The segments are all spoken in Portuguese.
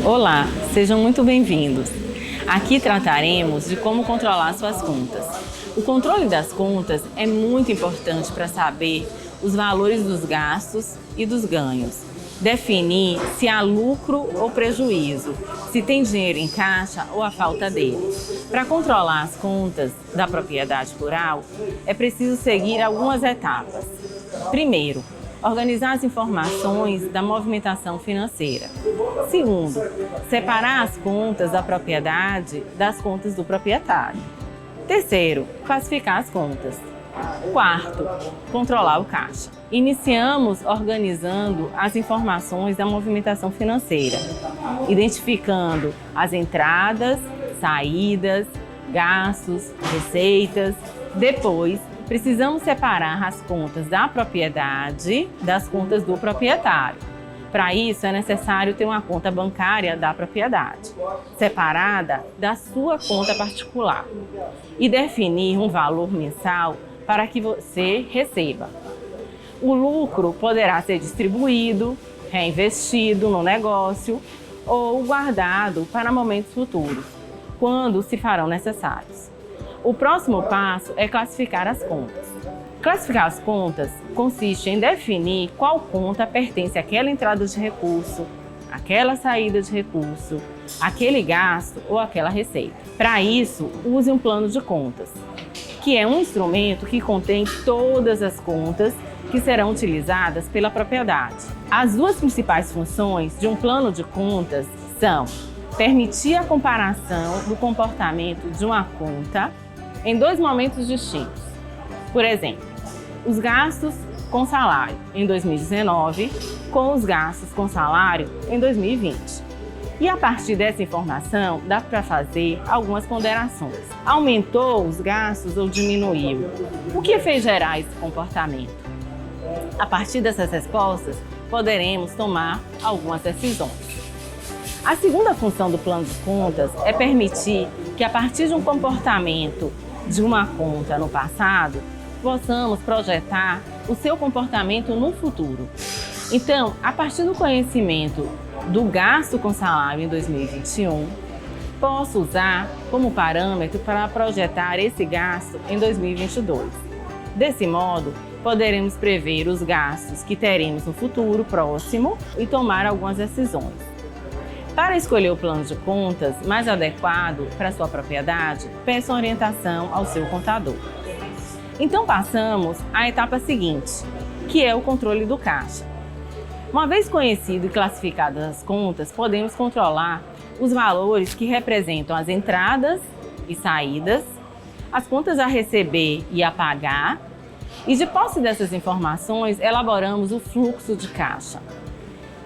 Olá, sejam muito bem-vindos. Aqui trataremos de como controlar suas contas. O controle das contas é muito importante para saber os valores dos gastos e dos ganhos, definir se há lucro ou prejuízo, se tem dinheiro em caixa ou a falta dele. Para controlar as contas da propriedade rural, é preciso seguir algumas etapas. Primeiro, organizar as informações da movimentação financeira. Segundo, separar as contas da propriedade das contas do proprietário. Terceiro, classificar as contas. Quarto, controlar o caixa. Iniciamos organizando as informações da movimentação financeira, identificando as entradas, saídas, gastos, receitas. Depois, precisamos separar as contas da propriedade das contas do proprietário. Para isso, é necessário ter uma conta bancária da propriedade, separada da sua conta particular, e definir um valor mensal para que você receba. O lucro poderá ser distribuído, reinvestido no negócio ou guardado para momentos futuros, quando se farão necessários. O próximo passo é classificar as contas. Classificar as contas consiste em definir qual conta pertence àquela entrada de recurso, àquela saída de recurso, àquele gasto ou àquela receita. Para isso, use um plano de contas, que é um instrumento que contém todas as contas que serão utilizadas pela propriedade. As duas principais funções de um plano de contas são permitir a comparação do comportamento de uma conta em dois momentos distintos. Por exemplo, os gastos com salário em 2019 com os gastos com salário em 2020. E a partir dessa informação, dá para fazer algumas ponderações. Aumentou os gastos ou diminuiu? O que fez gerar esse comportamento? A partir dessas respostas, poderemos tomar algumas decisões. A segunda função do plano de contas é permitir que, a partir de um comportamento de uma conta no passado, possamos projetar o seu comportamento no futuro. Então, a partir do conhecimento do gasto com salário em 2021, posso usar como parâmetro para projetar esse gasto em 2022. Desse modo, poderemos prever os gastos que teremos no futuro próximo e tomar algumas decisões. Para escolher o plano de contas mais adequado para a sua propriedade, peça orientação ao seu contador. Então passamos à etapa seguinte, que é o controle do caixa. Uma vez conhecido e classificadas as contas, podemos controlar os valores que representam as entradas e saídas, as contas a receber e a pagar, e de posse dessas informações, elaboramos o fluxo de caixa,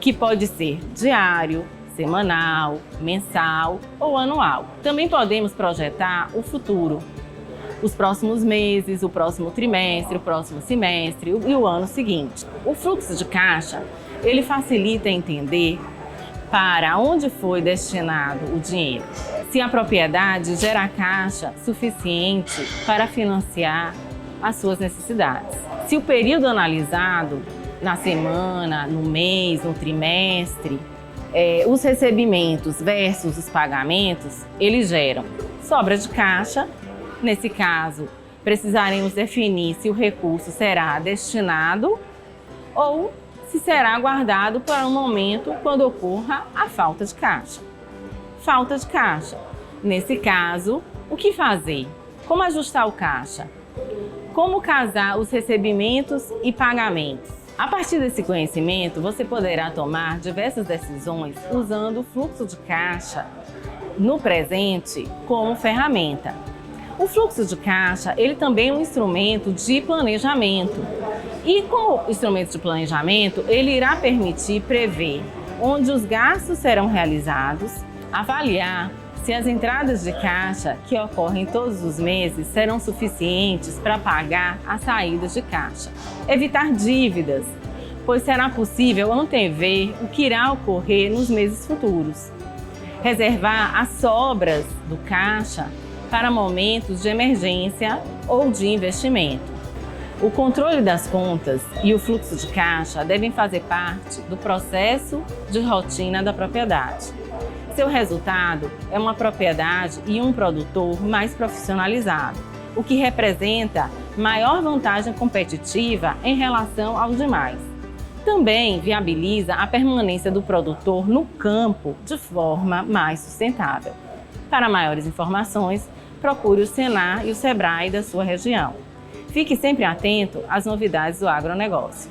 que pode ser diário, semanal, mensal ou anual. Também podemos projetar o futuro, os próximos meses, o próximo trimestre, o próximo semestre e o ano seguinte. O fluxo de caixa, ele facilita entender para onde foi destinado o dinheiro, se a propriedade gera caixa suficiente para financiar as suas necessidades. Se o período analisado, na semana, no mês, no trimestre, os recebimentos versus os pagamentos, eles geram sobra de caixa. Nesse caso, precisaremos definir se o recurso será destinado ou se será guardado para um momento quando ocorra a falta de caixa. Falta de caixa. Nesse caso, o que fazer? Como ajustar o caixa? Como casar os recebimentos e pagamentos? A partir desse conhecimento, você poderá tomar diversas decisões usando o fluxo de caixa no presente como ferramenta. O fluxo de caixa, ele também é um instrumento de planejamento. E como instrumento de planejamento, ele irá permitir prever onde os gastos serão realizados, avaliar se as entradas de caixa que ocorrem todos os meses serão suficientes para pagar as saídas de caixa. Evitar dívidas, pois será possível antever o que irá ocorrer nos meses futuros. Reservar as sobras do caixa para momentos de emergência ou de investimento. O controle das contas e o fluxo de caixa devem fazer parte do processo de rotina da propriedade. Seu resultado é uma propriedade e um produtor mais profissionalizado, o que representa maior vantagem competitiva em relação aos demais. Também viabiliza a permanência do produtor no campo de forma mais sustentável. Para maiores informações, procure o Senar e o Sebrae da sua região. Fique sempre atento às novidades do agronegócio.